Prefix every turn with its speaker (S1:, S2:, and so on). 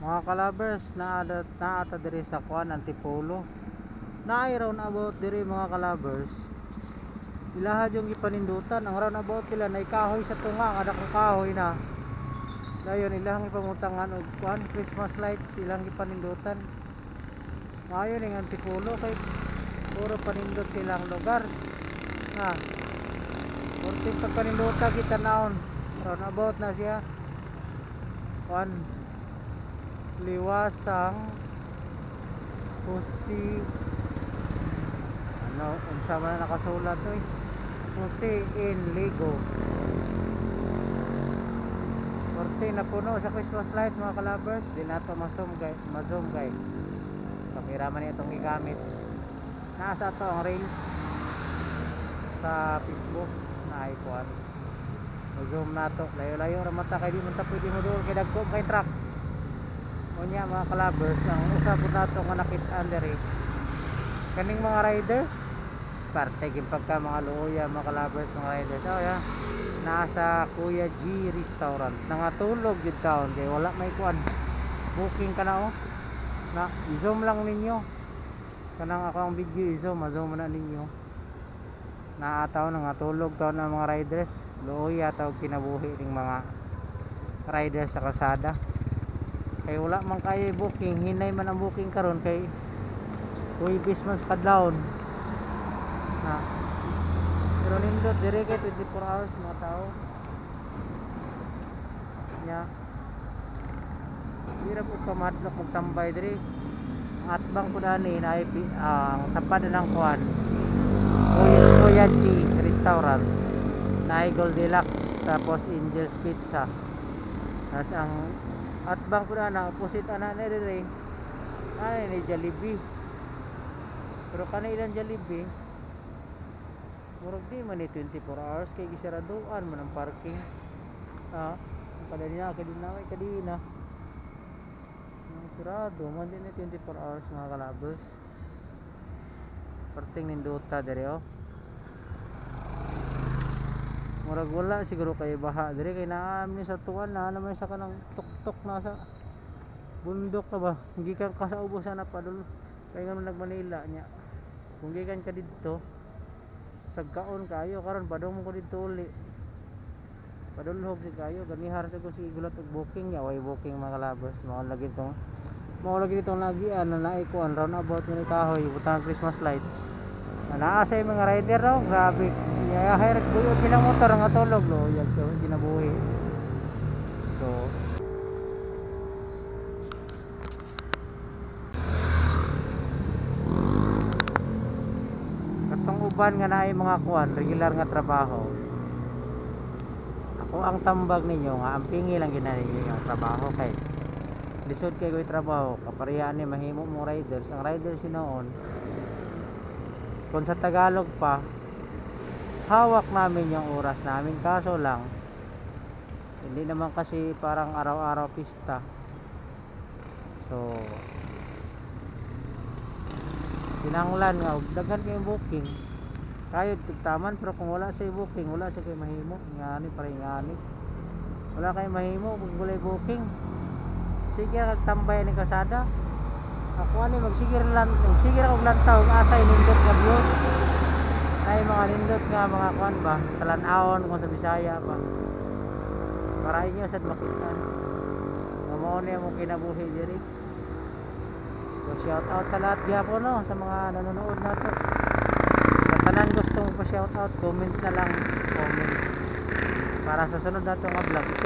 S1: Mga kalabers, naata diri sa kuan Antipolo. Naay roundabout diri mga kalabers. Ilahad yung ipanindutan. Ang roundabout nila na ikahoy sa tunga, nga dakong kahoy na. Dayon ilang ipamutangan og kuan Christmas lights ilang ipanindutan. Maayo ning Antipolo kay puro panindot silang lugar. Ha. Porting pagpanindutan kita naon. Roundabout na siya. Kuan liwasang Jose unsa man nakasulat oy Jose in Ligo. Porte na puno sa Christmas light mga kalabers. Di nato ma-zoom kay kamera man itong gigamit. Nasa to ang reels sa Facebook na icon. Ma-zoom nato layo-layo ra mata kay di man ta pwede mo doon kay dagko kay truck. Unya mga kalabers, ang usapon nato nga nakit-an diri kaning mga riders parte gyud pagka mga luoya mga kalabers mga riders. Oh ya, nasa Kuya G Restaurant nangatulog gyud taon kay wala may kuan booking ka na. Na i-zoom lang ninyo kanang ako ang video i-zoom ma-zoom na ninyo. Naataw nangatulog taon ang mga riders luoya taw kinabuhi ning mga riders sa kalsada. Kay wala man kay booking, hinay man ang booking karon kay Huwebes man sa kadlawon. Na. Pero nindot dire kay 24 hours mga tao. Nya. Dira po kamadlok magtambay dire. Ang atbang ko dani na ang tapad ng kuan. Kuya G Restaurant. Na Gold Deluxe tapos Angel's Pizza. Tas ang atbang ko na opposite ana na dire ay ni Jollibee. Pero kanilang Jollibee murag di man ni 24 hours kay gisaraduan man ang parking. Kada niya kadina sirado man din ni 24 hours mga kalabers. Parting nindota dire oh. Murag wala siguro kay baha dire kay naami sa tuwan na naman sa kanang tuktok na sa bundok ka ba gikan ka sa ubos na padul kay nga nag Manila nya kung gikan ka didto sagkaon kayo karon padung ko didto uli padulhog si kayo ganihar sa ko si gulat og booking nya way booking mga kalabers mao lagi itong lagian na naay ko roundabout ni kahoy butang Christmas lights. Naasay mga rider daw, grabe. Yahay buyo bilang motor nga tulog lo, yan to ginabuhi. So katong uban nga naay mga kuan, regular nga trabaho. Ako ang tambag ninyo nga ang pingi lang ginani yung trabaho kay lisod kay ko'y trabaho, kaparehas ni mahimo mo riders. Ang riders sinoon kung sa Tagalog pa hawak namin yung oras namin kaso lang hindi naman kasi parang araw-araw pista. So kinanglan nga daghan kay booking kayod tugtaman pero kung wala sa booking wala sa kay mahimo ngani parang ngani wala kay mahimo kung walay booking sige ra tambay ni kasada. Ako ani magsigir og lantaw asay nindot nga views. Ay mga nindot nga mga kuan ba, talan-awon kung sa Bisaya ba. Para inyo sad makita. Nga mao ni mo kinabuhi diri. So shout out sa lahat gyapon no sa mga nanonood nato. Sa tanan gustong pa shout out, comment na lang, comment. Para sa sunod nato nga vlog.